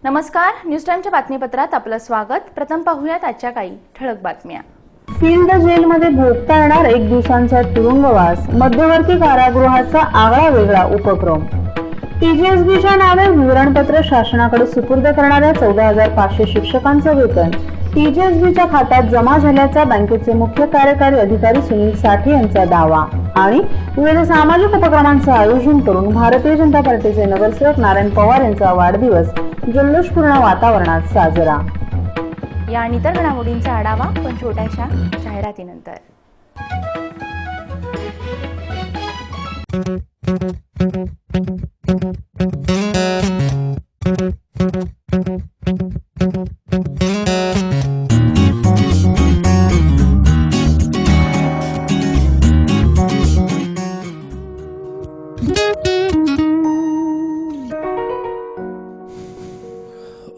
नमस्कार, न्यूज टाइमच्या बातमीपत्रात आपलं स्वागत। प्रथम पाहूयात आजच्या काही ठळक बातम्या। फील्ड जेलमध्ये भोगता येणार 1 दिवसांचा तुरुंगवास, मध्यवर्ती कारागृहाचा आगळा वेगळा उपक्रम। टीजीएसबीच्या नावे विवरणपत्र शासनाकडे सुपूर्द करणाऱ्या 14,500 शिक्षकांचं वेतन टीजीएसबीच्या खात्यात जमा झाल्याचा बँकेचे मुख्य कार्यकारी अधिकारी सुनील साठे यांचा दावा। आणि विविध सामाजिक उपक्रमांचं आयोजन करून भारतीय जनता पार्टीचे नगरसेवक नारायण पवार यांचा वाढदिवस जल्लोषपूर्ण वातावरणात साजरा। या आणि इतर घडामोडींचा आढावा पण छोट्याशा जाहिरातीनंतर।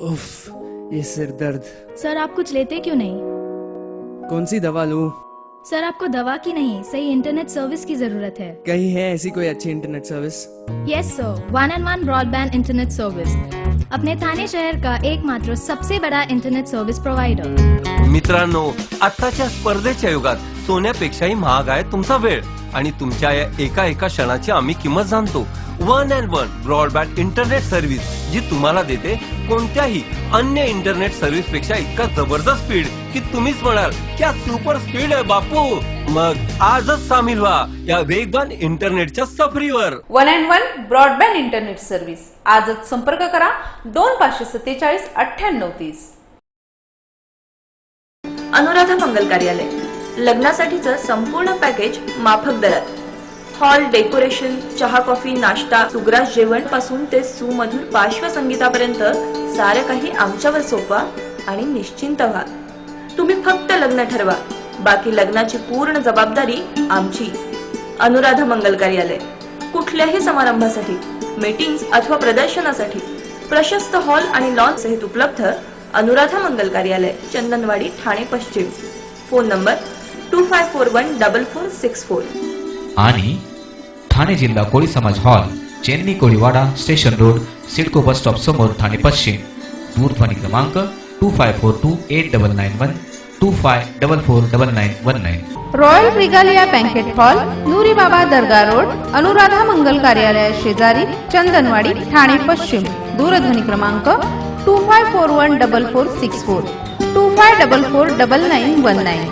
उफ, ये सिर दर्द। सर आप कुछ लेते क्यों नहीं? कौन सी दवा लूं? सर आपको दवा की नहीं, सही इंटरनेट सर्विस की जरूरत है। कहीं है ऐसी कोई अच्छी internet service? Yes sir, 1&1 broadband internet service, अपने ठाणे शहर का एकमात्र सबसे बड़ा इंटरनेट सर्विस प्रोवाइडर। मित्रांनो, आताच्या स्पर्धेच्या युगात सोन्यापेक्षाही महाग आहे तुमचा वेळ आणि तुमच्या या एका क्षणाची आम्ही किंमत जाणतो। 1&1 ब्रॉडबँड इंटरनेट सर्व्हिस, जी तुम्हाला देते कोणत्याही अन्य इंटरनेट सर्व्हिस पेक्षा इतका जबरदस्त स्पीड की तुम्हीच म्हणाल क्या सुपर स्पीड आहे बापू। मग आजच सामील व्हा या वेगवान इंटरनेटच्या सफरीवर। 1&1 ब्रॉडबँड इंटरनेट सर्व्हिस, आजच संपर्क करा 2547 9830। अनुराधा मंगल कार्यालय, लग्नासाठीचं संपूर्ण पॅकेज माफक दरात। हॉल, डेकोरेशन, चहा, कॉफी, नाश्ता, सुग्रास जेवण पासून ते सुमधुर पार्श्वसंगीतापर्यंत सारं काही आमच्यावर सोपवा आणि निश्चिंत व्हा। तुम्ही फक्त लग्न ठरवा, बाकी लग्नाची पूर्ण जबाबदारी आमची। अनुराधा मंगल कार्यालय, कुठल्याही समारंभासाठी, मीटिंग्स अथवा प्रदर्शनासाठी प्रशस्त हॉल आणि लॉन सहित उपलब्ध। अनुराधा मंगल कार्यालय, चंदनवाडी, ठाणे पश्चिम। Phone number 25414464। आणि ठाणे जिल्हा कोळी समाज hall, Chenni Koliwada, station road, CIDCO bus stop समोर, ठाणे पश्चिम। दूरध्वनी क्रमांक 25428991 25449919। Royal regalia banquet hall, Noori Baba दर्गा रोड, अनुराधा मंगल कार्यालय शेजारी, चंदनवाडी, ठाणे पश्चिम। दूरध्वनी क्रमांक 25414464 25449919।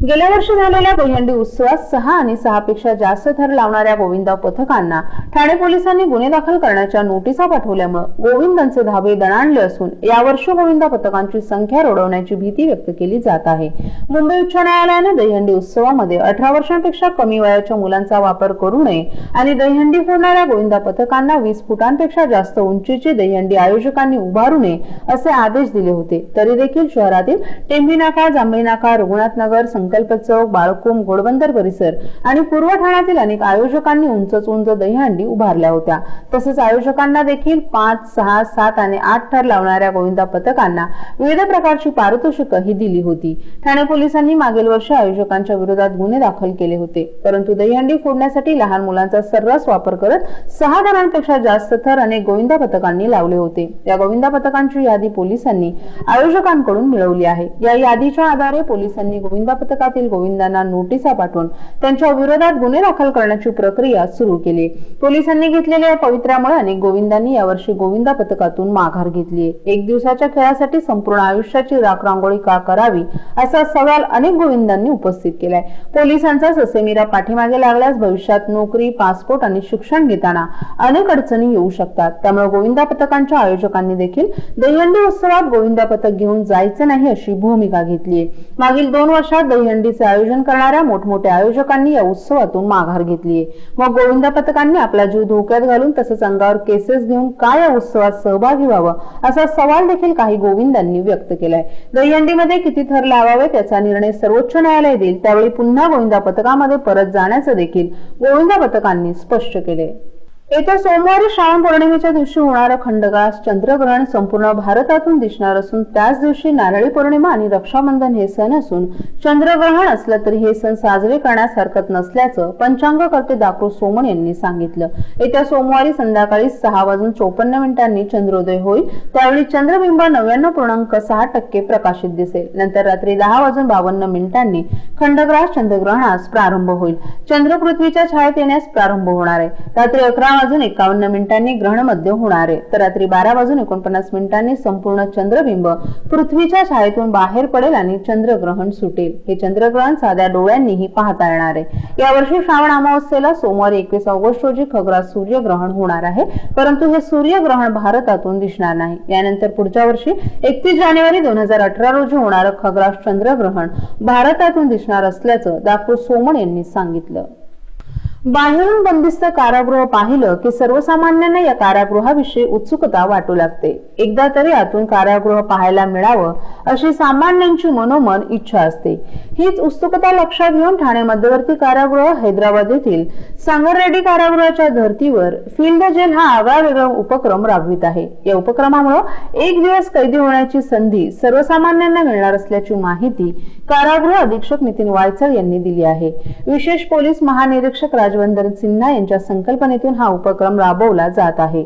गेल्या वर्षी झालेल्या दहीहंडी उत्सवात 6 आणि 6 पेक्षा जास्त थर लावणाऱ्या गोविंदा पथकांना ठाणे पोलिसांनी गुन्हे दाखल करण्याच्या नोटिसा पाठवल्यामुळे गोविंदांचे धाबे दणाणले असून यावर्षी गोविंदा पथकांची संख्या रोडवण्याची भीती व्यक्त केली जात आहे। मुंबई उच्च न्यायालयाने दहीहंडी उत्सवामध्ये 18 वर्षांपेक्षा कमी वयाच्या मुलांचा वापर करू नये आणि दहीहंडी फोडणाऱ्या गोविंदा पथकांना 20 फुटांपेक्षा जास्त उंचीची दहीहंडी आयोजकांनी उभारू नये असे आदेश दिले होते। तरी देखील शहरातील टेंभी नाका, जांभई नाका, रघुनाथ नगर, संकल्प चौक, बाळकुम, घोडबंदर परिसर आणि पूर्व ठाण्यातील अनेक आयोजकांनी उंच दहीहंडी उभारल्या होत्या। तसेच आयोजकांना देखील 5, 6, 7 आणि 8 थर लावणाऱ्या गोविंदा पथकांना विविध प्रकारची पारितोषिकं ही दिली होती। ठाणे पोलिसांनी मागील वर्षी आयोजकांच्या विरोधात गुन्हे दाखल केले होते, परंतु दहीहंडी फोडण्यासाठी लहान मुलांचा सर्रास वापर करत 6 थरांपेक्षा जास्त थर अनेक गोविंदा पथकांनी लावले होते। या गोविंदा पथकांची यादी पोलिसांनी आयोजकांकडून मिळवली आहे। या यादीच्या आधारे पोलिसांनी गोविंदा पथकातील गोविंदांना नोटिसा पाठवून त्यांच्या विरोधात गुन्हे दाखल करण्याची प्रक्रिया सुरू केली। पोलिसांनी घेतलेल्या पवित्र्यामुळे अनेक गोविंदांनी यावर्षी गोविंदा पथकातून माघार घेतली। 1 दिवसाच्या खेळासाठी संपूर्ण आयुष्याची राखरांगोळी का करावी असा सवाल अनेक गोविंदांनी उपस्थित केलाय। पोलिसांचा ससेमिरा पाठीमागे लागल्यास भविष्यात नोकरी, पासपोर्ट आणि शिक्षण घेताना अनेक अडचणी येऊ शकतात। त्यामुळे गोविंदा पथकांच्या आयोजकांनी देखील दहीहंडी उत्सवात गोविंदा पथक घेऊन जायचं नाही अशी भूमिका घेतली आहे। मागील 2 वर्षात दहीहंडीचे आयोजन करणाऱ्या मोठमोठ्या आयोजकांनी या उत्सवातून माघार घेतली आहे। मग गोविंदा पथकांनी आपला जीव धोक्यात घालून तसंच अंगावर केसेस घेऊन काय या उत्सवात सहभागी व्हावं असा सवाल देखील काही गोविंदांनी व्यक्त केलाय। दहीहंडीमध्ये किती थर लावावेत याचा निर्णय सर्वोच्च न्यायालय देईल, त्यावेळी पुन्हा गोविंदा पथकामध्ये परत जाण्याचं देखील गोविंदा पथकांनी स्पष्ट केले। येत्या सोमवारी श्रावण पौर्णिमेच्या दिवशी होणारं खंडग्रास चंद्रग्रहण संपूर्ण भारतातून दिसणार असून त्याच दिवशी नारळी पौर्णिमा आणि रक्षाबंधन हे सण असून चंद्रग्रहण असलं तरी हे सण साजरे करण्यास हरकत नसल्याचं पंचांगकर्ते डॉ. सोमण यांनी सांगितलं. येत्या सोमवारी संध्याकाळी 6:54 चंद्रोदय होईल. त्यावेळी चंद्रबिंब 99.6% प्रकाशित दिसेल. नंतर रात्री 10:52 खंडग्रास चंद्रग्रहणास प्रारंभ होईल. चंद्र पृथ्वीच्या छायेत येण्यास प्रारंभ होणार आहे. रात्री 11:51 ग्रहण मध्य होणार आहे. तर रात्री 12:49 संपूर्ण चंद्रबिंब पृथ्वीच्या छायेतून बाहेर पडेल आणि चंद्रग्रहण सुटेल. हे चंद्रग्रहण साध्या डोळ्यांनीही पाहता येणार आहे. यावर्षी श्रावण अमावस्येला सोमवारी 21 ऑगस्ट रोजी खग्रास सूर्यग्रहण होणार आहे. परंतु हे सूर्यग्रहण भारतातून दिसणार नाही. यानंतर पुढच्या वर्षी 31 जानेवारी 2018 रोजी होणारं खग्रास चंद्रग्रहण भारतातून दिसणार असल्याचं डॉ. सोमण यांनी सांगितलं. बाहेरून बंदिस्त कारागृह पाहिलं की सर्वसामान्यांना या कारागृहाविषयी उत्सुकता वाटू लागते. एकदा तरी आतून कारागृह पाहायला मिळावं अशी सामान्यांची मनोमन इच्छा असते. हीच उत्सुकता लक्षात घेऊन ठाणे मध्यवर्ती कारागृह हैदराबाद येथील संगारेड्डी कारागृहाच्या धर्तीवर फील्ड जेल हा आगळावेगळा उपक्रम राबवित आहे. या उपक्रमामुळे एक दिवस कैदी होण्याची संधी सर्वसामान्यांना मिळणार असल्याची माहिती कारागृह अधीक्षक नितीन वायचळ यांनी दिली आहे. विशेष पोलीस महानिरीक्षक राजवंदर सिन्हा यांच्या संकल्पनेतून हा उपक्रम राबवला जात आहे.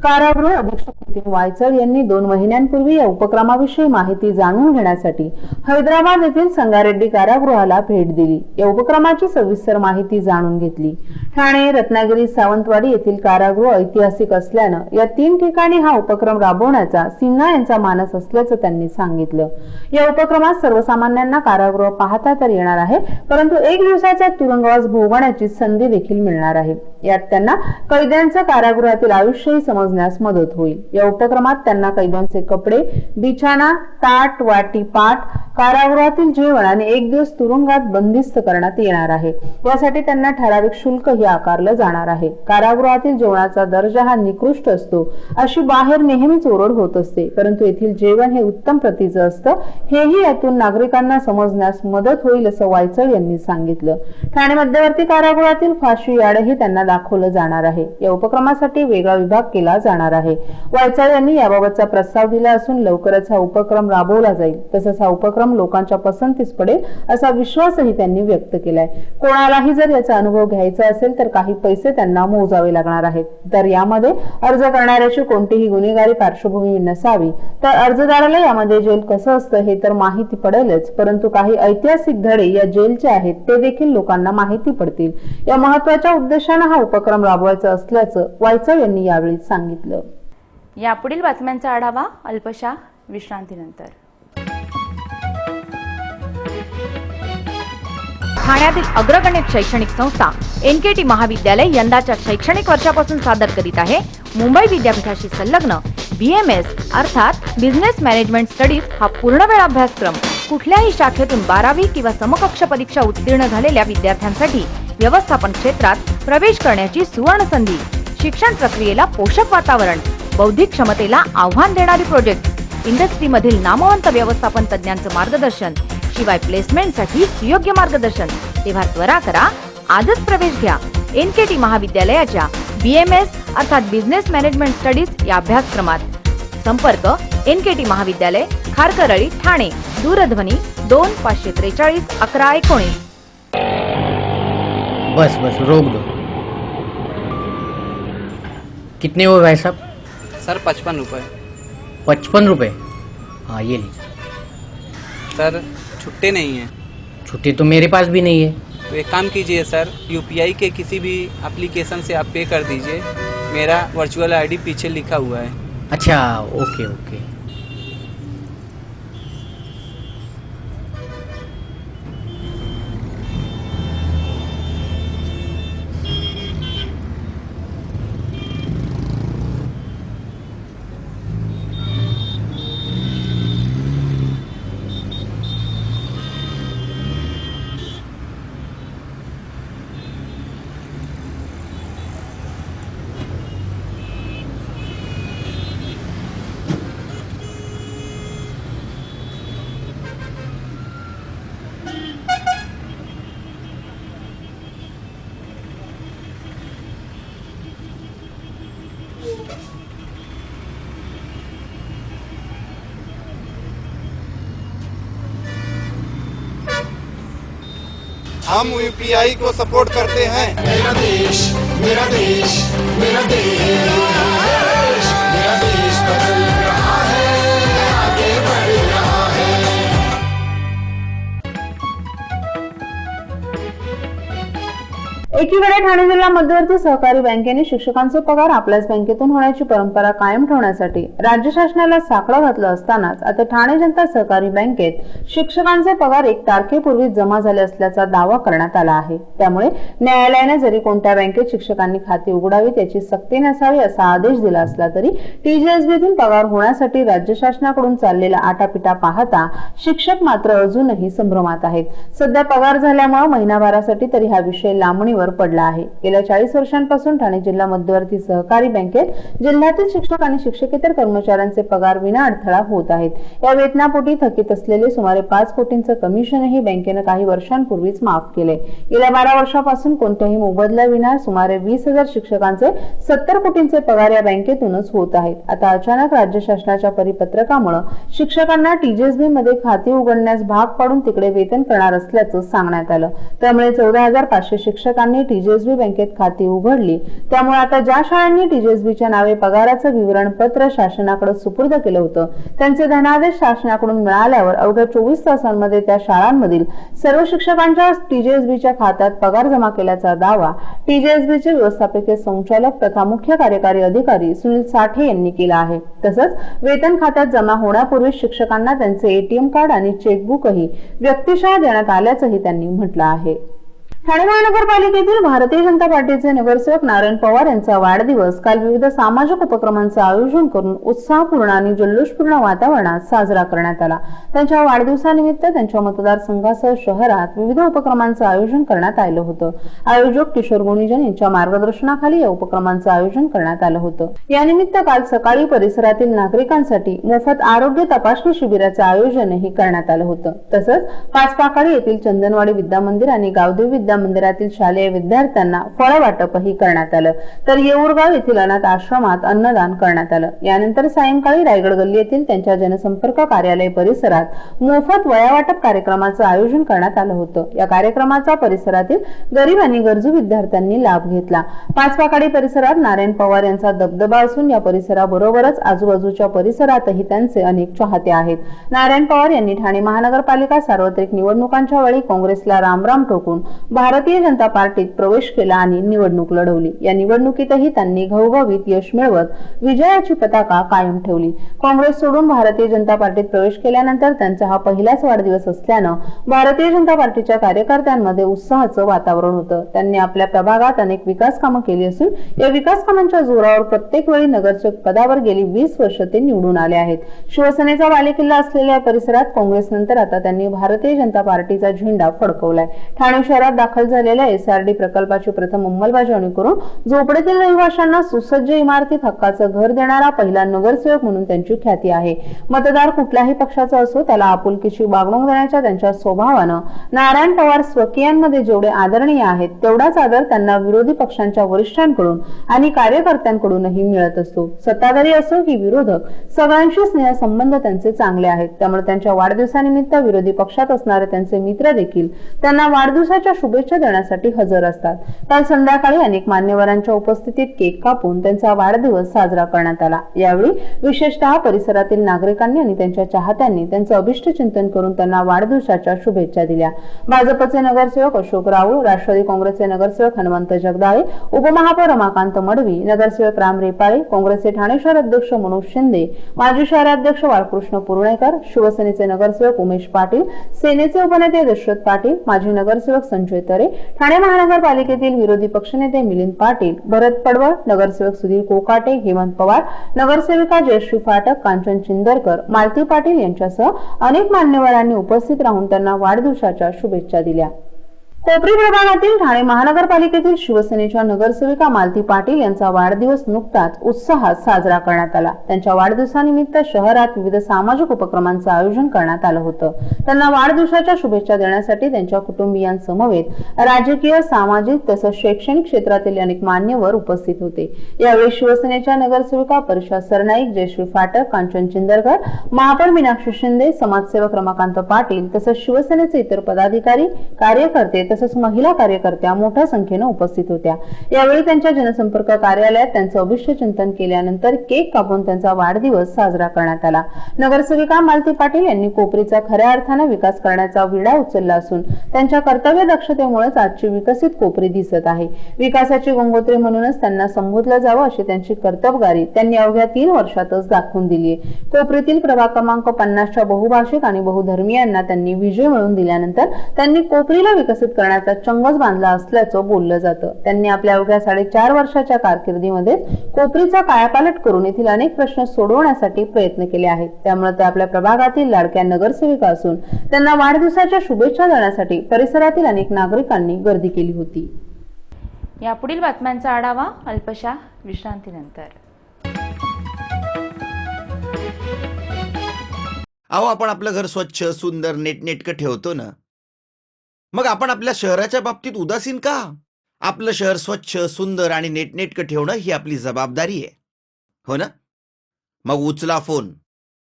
कारागृह अधीक्षक नितीन वायचळ यांनी 2 महिन्यांपूर्वी या उपक्रमाविषयी माहिती जाणून घेण्यासाठी हैदराबाद येथील संगारेड्डी कारागृहाला भेट दिली. या उपक्रमाची सविस्तर माहिती जाणून घेतली. ठाणे, रत्नागिरी, सावंतवाडी येथील कारागृह ऐतिहासिक असल्यानं या 3 ठिकाणी हा उपक्रम राबवण्याचा सिन्हा यांचा मानस असल्याचं त्यांनी सांगितलं. या उपक्रमात सर्वसामान्यांना कारागृह पाहता तर येणार आहे, परंतु 1 दिवसाचा तुरुंगवास भोगण्याची संधी देखील मिळणार आहे. यात त्यांना कैद्यांचं कारागृहातील आयुष्यही समजण्यास मदत होईल. या उपक्रमात त्यांना कैद्यांचे कपडे, बिछाना, ताट, वाटी, पाट, कारागृहातील जेवण आणि 1 दिवस तुरुंगात बंदिस्त करण्यात येणार आहे. यासाठी त्यांना ठराविक शुल्कही आकारलं जाणार आहे. कारागृहातील जेवणाचा दर्जा हा निकृष्ट असतो अशी बाहेर नेहमीच ओरड होत असते, परंतु येथील जेवण हे उत्तम प्रतीचं असतं. हेही यातून नागरिकांना समजण्यास मदत होईल असं वायचळ यांनी सांगितलं. ठाणे मध्यवर्ती कारागृहातील फाशी यार्डही त्यांना दाखवलं जाणार आहे. या उपक्रमासाठी वेगळा विभाग केला जाणार आहे. वायचळ यांनी याबाबतचा प्रस्ताव दिला असून लवकरच हा उपक्रम राबवला जाईल. तसंच हा उपक्रम लोकांच्या पसंतीस पडेल असा विश्वासही त्यांनी व्यक्त केलाय. कोणालाही जर याचा अनुभव घ्यायचा असेल तर काही पैसे त्यांना मोजावे लागणार आहेत. तर यामध्ये अर्ज करणाऱ्याची कोणतीही गुन्हेगारी पार्श्वभूमी नसावी. तर अर्जदाराला यामध्ये जेल कसं असतं हे तर माहिती पडेलच, परंतु काही ऐतिहासिक धडे या जेलचे आहेत ते देखील लोकांना माहिती पडतील. या महत्वाच्या उद्देशाने हा उपक्रम राबवायचा असल्याचं वायचळ यांनी यावेळी सांगितलं. यापुढील बातम्यांचा आढावा अल्पशा विश्रांतीनंतर. ठाण्यातील अग्रगणित शैक्षणिक संस्था NKT महाविद्यालय यंदाच्या शैक्षणिक वर्षापासून सादर करीत आहे मुंबई विद्यापीठाशी संलग्न BMS अर्थात बिझनेस मॅनेजमेंट स्टडीज हा पूर्णवेळ अभ्यासक्रम. कुठल्याही शाखेतून 12वी किंवा समकक्ष परीक्षा उत्तीर्ण झालेल्या विद्यार्थ्यांसाठी व्यवस्थापन क्षेत्रात प्रवेश करण्याची सुवर्ण संधी. शिक्षण प्रक्रियेला पोषक वातावरण, बौद्धिक क्षमतेला आव्हान देणारी प्रोजेक्ट, इंडस्ट्रीमधील नामवंत व्यवस्थापन तज्ञांचं मार्गदर्शन, शिवाय प्लेसमेंटसाठी सुयोग्य मार्गदर्शन. तेव्हा त्वरा करा, आजच प्रवेश घ्या NKT महाविद्यालयाच्या BMS अर्थात बिझनेस मॅनेजमेंट स्टडीज या अभ्यासक्रमात. संपर्क NKT महाविद्यालय, खारकरळी, ठाणे. दूरध्वनी 2543 1119. बस बस रोक दो. कितने हुए भाई साहब? सर 55 रुपये. 55 रुपए? हाँ ये लीजिए. सर छुट्टे नहीं है. छुट्टी तो मेरे पास भी नहीं है. तो एक काम कीजिए सर, UPI के किसी भी एप्लीकेशन से आप पे कर दीजिए. मेरा वर्चुअल ID पीछे लिखा हुआ है. अच्छा ओके ओके. हम यूपीआई को सपोर्ट करते हैं। मेरा देश, मेरा देश, मेरा देश, मेरा देश बदल रहा है, आगे बढ़ रहा है। एकीकडे ठाणे जिल्हा मध्यवर्ती सहकारी बँकेने शिक्षकांचे पगार आपल्याच बँकेतून होण्याची परंपरा कायम ठेवण्यासाठी राज्य शासनाला साकडं घातलं असतानाच आता ठाणे जनता सहकारी बँकेत शिक्षकांचे पगार 1 तारखेपूर्वी जमा झाले असल्याचा दावा करण्यात आला आहे। त्यामुळे न्यायालयाने जरी कोणत्या बँकेत शिक्षकांनी खाती उघडावीत याची सक्ती नसावी असा आदेश दिला असला तरी टीजीएसबीतून पगार होण्यासाठी राज्य शासनाकडून चाललेला आटापिटा पाहता शिक्षक मात्र अजूनही संभ्रमात आहेत। सध्या पगार झाल्यामुळे महिनाभरासाठी तरी हा विषय लांबणीवर पडला आहे। गेल्या 40 वर्षांपासून ठाणे जिल्हा मध्यवर्ती सहकारी बँकेत जिल्ह्यातील शिक्षक आणि शिक्षकेतर कर्मचाऱ्यांचे पगार विना अडथळा होत आहेत। या वेतनापोटी थकीत असलेले सुमारे 5 कोटींचं कमिशनही बँकेनं काही वर्षांपूर्वीच माफ केले। गेल्या 12 वर्षांपासून कोणत्याही मोबदल्याविना सुमारे 20,000 शिक्षकांचे 70 कोटींचे पगार या बँकेतूनच होत आहेत। आता अचानक राज्य शासनाच्या परिपत्रकामुळे शिक्षकांना टीजीएसबी मध्ये खाती उघडण्यास भाग पाडून तिकडे वेतन करणार असल्याचं सांगण्यात आलं। त्यामुळे 14,500 शिक्षकांनी टीजीएसबी बँकेत खाती उघडली। त्यामुळे आता ज्या शाळांनी टीजीएसबीच्या नावे पगाराचं विवरण पत्र शासनाकडे सुपूर्द केलं होतं त्यांचे धनादेश शासनाकडून मिळाल्यावर अवघ्या 24 तासांमध्ये त्या शाळांमधील सर्व शिक्षकांच्या टीजीएसबीच्या खात्यात पगार जमा केल्याचा दावा टीजीएसबीचे व्यवस्थापकीय संचालक तथा मुख्य कार्यकारी अधिकारी सुनील साठे यांनी केला आहे। तसंच वेतन खात्यात जमा होण्यापूर्वी शिक्षकांना त्यांचे एटीएम कार्ड आणि चेकबुकही व्यक्तिशः देण्यात आल्याचंही त्यांनी म्हटलं आहे। ठाणे महानगरपालिकेतील भारतीय जनता पार्टीचे नगरसेवक नारायण पवार यांचा वाढदिवस काल विविध सामाजिक उपक्रमांचं आयोजन करून उत्साहपूर्ण आणि जल्लोषपूर्ण वातावरणात साजरा करण्यात आला। त्यांच्या वाढदिवसानिमित्त त्यांच्या मतदारसंघासह शहरात विविध उपक्रमांचं आयोजन करण्यात आलं होतं। आयोजक किशोर गुणीजन यांच्या मार्गदर्शनाखाली या उपक्रमांचं आयोजन करण्यात आलं होतं। यानिमित्त काल सकाळी परिसरातील नागरिकांसाठी मोफत आरोग्य तपासणी शिबिराचं आयोजनही करण्यात आलं होतं। तसंच पाचपाकाडी येथील चंदनवाडी विद्यामंदिर आणि गावदेव विद्या मंदिरातील शालेय विद्यार्थ्यांना फळ वाटपही करण्यात आलं, तर येऊरगाव येथील अनाथ आश्रमात अन्नदान करण्यात आलं। यानंतर सायंकाळी रायगड गल्ली येथील त्यांच्या जनसंपर्क कार्यालय परिसरात मोफत वया वाटप कार्यक्रमाचं आयोजन करण्यात आलं होतं। या कार्यक्रमाचा परिसरातील गरीब आणि गरजू विद्यार्थ्यांनी लाभ घेतला। पाचपाकाडी परिसरात नारायण पवार यांचा दबदबा असून या परिसराबरोबरच आजूबाजूच्या परिसरातही त्यांचे अनेक चाहते आहेत। नारायण पवार यांनी ठाणे महानगरपालिका सार्वत्रिक निवडणुकांच्या वेळी काँग्रेसला रामराम ठोकून भारतीय जनता पार्टीत प्रवेश केला आणि निवडणूक लढवली। या निवडणुकीतही त्यांनी घवघवीत यश मिळवत विजयाची पताका कायम ठेवली। काँग्रेस सोडून भारतीय जनता पार्टीत प्रवेश केल्यानंतर त्यांचा हा पहिलाच वाढदिवस असल्यानं भारतीय जनता पार्टीच्या कार्यकर्त्यांमध्ये उत्साहाचं वातावरण होतं। त्यांनी आपल्या प्रभागात अनेक विकास कामं केली असून या विकास कामांच्या जोरावर प्रत्येक वेळी नगरसेवक पदावर गेली 20 वर्ष ते निवडून आले आहेत। शिवसेनेचा बालेकिल्ला असलेल्या परिसरात काँग्रेस नंतर आता त्यांनी भारतीय जनता पार्टीचा झेंडा फडकवलाय। ठाणे शहरात दाखल झालेल्या एसआरडी प्रकल्पाची प्रथम अंमलबजावणी करून झोपडीतील रहिवाशांना सुसज्ज इमारतीत हक्काचं घर देणारा पहिला नगरसेवक म्हणून त्यांची ख्याती आहे। मतदार कुठल्याही पक्षाचा असो त्याला आपुलकीची वागणूक देण्याच्या त्यांच्या स्वभावानं नारायण पवार स्वकीयांमध्ये जेवढे आदरणीय आहेत तेवढाच आदर त्यांना विरोधी पक्षांच्या वरिष्ठांकडून आणि कार्यकर्त्यांकडूनही मिळत असतो। सत्ताधारी असो की विरोधक सगळ्यांशी स्नेह संबंध त्यांचे चांगले आहेत। त्यामुळे त्यांच्या वाढदिवसानिमित्त विरोधी पक्षात असणारे त्यांचे मित्र देखील त्यांना वाढदिवसाच्या शुभेच्छा देण्यासाठी हजर असतात। काल संध्याकाळी अनेक मान्यवरांच्या उपस्थितीत केक कापून त्यांचा वाढदिवस साजरा करण्यात आला। यावेळी विशेषतः परिसरातील नागरिकांनी आणि त्यांच्या चाहत्यांनी त्यांचं अभिष्ट चिंतन करून त्यांना वाढदिवसाच्या शुभेच्छा दिल्या। भाजपचे नगरसेवक अशोक राऊळ, राष्ट्रवादी काँग्रेसचे नगरसेवक हनुमंत जगदाळे, उपमहापौर रमाकांत मडवी, नगरसेवक राम रेपाळे, काँग्रेसचे ठाणे शहर अध्यक्ष मनोज शिंदे, माजी शहराध्यक्ष बाळकृष्ण पुर्णेकर, शिवसेनेचे नगरसेवक उमेश पाटील, सेनेचे उपनेते दशरथ पाटील, माजी नगरसेवक संजय तरे, ठाणे महानगरपालिकेतील विरोधी पक्षनेते मिलिंद पाटील, भरत पडवळ, नगरसेवक सुधीर कोकाटे, हेमंत पवार, नगरसेविका जयश्री फाटक, कांचन चिंदरकर, मालती पाटील यांच्यासह अनेक मान्यवरांनी उपस्थित राहून त्यांना वाढदिवसाच्या शुभेच्छा दिल्या। कोपरी प्रभागातील ठाणे महानगरपालिकेतील शिवसेनेच्या नगरसेविका मालती पाटील यांचा वाढदिवस नुकताच उत्साहात साजरा करण्यात आला। त्यांच्या वाढदिवसानिमित्त शहरात विविध सामाजिक उपक्रमांचं आयोजन करण्यात आलं होतं। त्यांना वाढदिवसाच्या शुभेच्छा देण्यासाठी त्यांच्या कुटुंबियांसमवेत राजकीय, सामाजिक तसंच शैक्षणिक क्षेत्रातील अनेक मान्यवर उपस्थित होते। यावेळी शिवसेनेच्या नगरसेविका परिषा सरनाईक, जयश्री फाटक, कांचन चिंदरकर, महापौर मीनाक्षी शिंदे, समाजसेवक रमाकांत पाटील तसंच शिवसेनेचे इतर पदाधिकारी, कार्यकर्ते तसंच महिला कार्यकर्त्या मोठ्या संख्येनं उपस्थित होत्या. यावेळी त्यांच्या जनसंपर्क कार्यालयात त्यांचं अभिष्ट चिंतन केल्यानंतर केक कापून त्यांचा वाढदिवस साजरा करण्यात आला. नगरसेविका मालती पाटील यांनी कोपरीचा खऱ्या अर्थाने विकास करण्याचा विडा उचलला असून त्यांच्या कर्तव्य दक्षतेमुळेच आजची विकसित कोपरी दिसत आहे. विकासाची गंगोत्री म्हणूनच त्यांना संबोधलं जावं अशी त्यांची कर्तबगारी त्यांनी अवघ्या 3 वर्षातच दाखवून दिली आहे. कोपरीतील प्रभाग क्रमांक 50च्या बहुभाषिक आणि बहुधर्मीयांना त्यांनी विजय मिळवून दिल्यानंतर त्यांनी कोपरीला विकसित करण्याचा चंगच बांधला असल्याचं बोललं जातं. त्यांनी आपल्या अवघ्या 4.5 वर्षाच्या कारकिर्दीमध्ये कोपरीचा कायापालट करून येथील अनेक प्रश्न सोडवण्यासाठी प्रयत्न केले आहेत. त्यामुळे ते आपल्या प्रभागातील लाडक्या नगरसेविका असून त्यांना वाढदिवसाच्या शुभेच्छा देण्यासाठी परिसरातील अनेक नागरिकांनी गर्दी केली होती. यापुढील बातम्यांचा आढावा अल्पशा विश्रांतीनंतर. अहो, आपण आपलं घर स्वच्छ, सुंदर, नेटनेटकं ठेवतो ना, मग आपण आपल्या शहराच्या बाबतीत उदासीन का? आपलं शहर स्वच्छ, सुंदर आणि नेटनेटकं ठेवणं ही आपली जबाबदारी आहे, हो ना? मग उचला फोन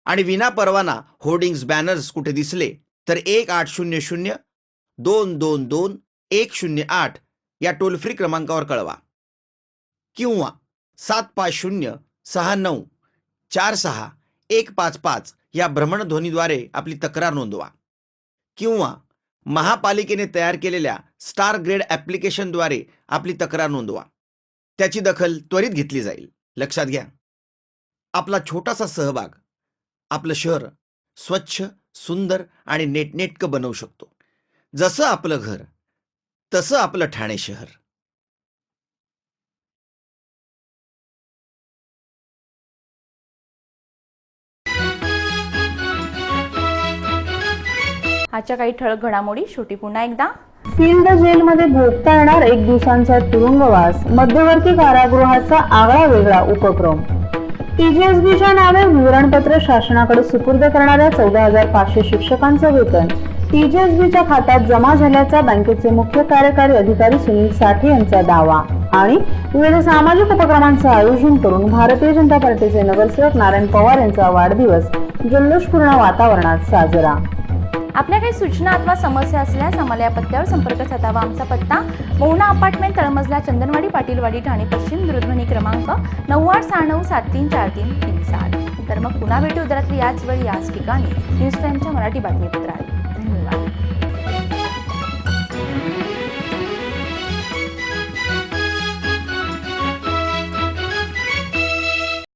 आणि विना परवाना होर्डिंग्स, बॅनर्स कुठे दिसले तर 1800-222-108 या टोल फ्री क्रमांकावर कळवा किंवा 75069464155 या भ्रमणध्वनीद्वारे आपली तक्रार नोंदवा किंवा महापालिकेने तयार केलेल्या स्टार ग्रेड ॲप्लिकेशनद्वारे आपली तक्रार नोंदवा. त्याची दखल त्वरित घेतली जाईल. लक्षात घ्या, आपला छोटासा सहभाग आपलं शहर स्वच्छ, सुंदर आणि नेटनेटकं बनवू शकतो. जसं आपलं घर तसं आपलं ठाणे शहर. आजच्या काही ठळक घडामोडी शेवटी पुन्हा एकदा. फील्ड जेलमध्ये भोगता येणार 1 दिवसांचा तुरुंगवास, मध्यवर्ती कारागृहाचा आगळा वेगळा उपक्रम. टीजीएसबीच्या नावे विवरणपत्र शासनाकडे सुपूर्द करणाऱ्या 14,500 शिक्षकांचं वेतन टीजीएसबीच्या खात्यात जमा झाल्याचा बँकेचे मुख्य कार्यकारी अधिकारी सुनील साठे यांचा दावा. आणि विविध सामाजिक उपक्रमांचं आयोजन करून भारतीय जनता पार्टीचे नगरसेवक नारायण पवार यांचा वाढदिवस जल्लोषपूर्ण वातावरणात साजरा. आपल्या काही सूचना अथवा समस्या असल्यास आम्हाला या पत्त्यावर संपर्क साधावा. आमचा पत्ता मोहना अपार्टमेंट, तळमजला, चंदनवाडी, पाटीलवाडी, ठाणे पश्चिम. दूरध्वनी क्रमांक 9869734337. तर मग पुन्हा भेटू रात्री याच वेळी याच ठिकाणी न्यूज टाइमच्या मराठी बातमीपत्रात.